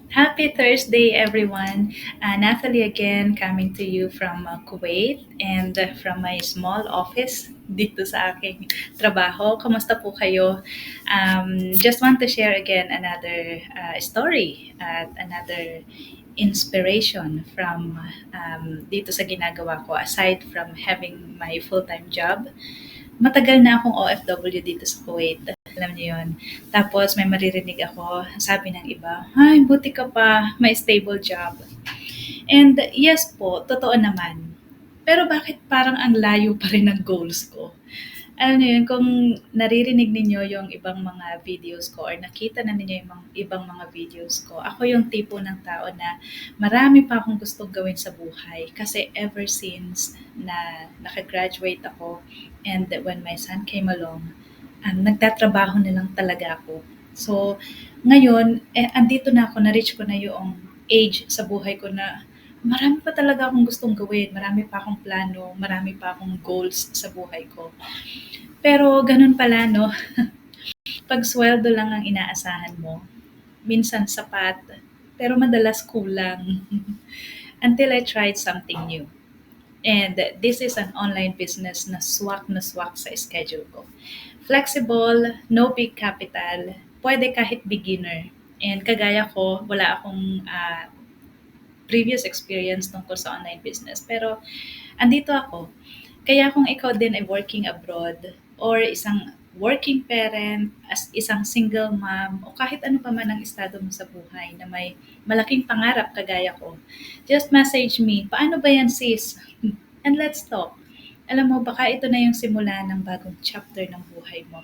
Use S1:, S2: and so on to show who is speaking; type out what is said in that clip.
S1: Happy Thursday, everyone. Natalie again coming to you from Kuwait and from my small office dito sa aking trabaho. Kamusta po kayo? Just want to share again another story at another inspiration from dito sa ginagawa ko aside from having my full-time job. Matagal na akong OFW dito sa Kuwait. Alam niyo yun. Tapos may maririnig ako, sabi ng iba, ay, buti ka pa, may stable job. And yes po, totoo naman. Pero bakit parang ang layo pa rin ng goals ko? Alam niyo yun, kung naririnig ninyo yung ibang mga videos ko or nakita na ninyo yung ibang mga videos ko, ako yung tipo ng tao na marami pa akong gustong gawin sa buhay. Kasi ever since na nakagraduate ako and when my son came along, nagtatrabaho na lang talaga ako. So, ngayon, andito na ako, na-reach ko na yung age sa buhay ko na marami pa talaga akong gustong gawin, marami pa akong plano, marami pa akong goals sa buhay ko. Pero ganun pala 'no, 'pag sweldo lang ang inaasahan mo, minsan sapat, pero madalas kulang. Until I tried something new. And this is an online business na swak sa schedule ko. Flexible, no big capital, pwede kahit beginner. And kagaya ko, wala akong previous experience tungkol sa online business. Pero andito ako. Kaya kung ikaw din ay working abroad or isang working parent, as isang single mom, o kahit ano pa man ang estado mo sa buhay na may malaking pangarap kagaya ko, just message me, paano ba yan sis? And let's talk. Alam mo, baka ito na yung simula ng bagong chapter ng buhay mo.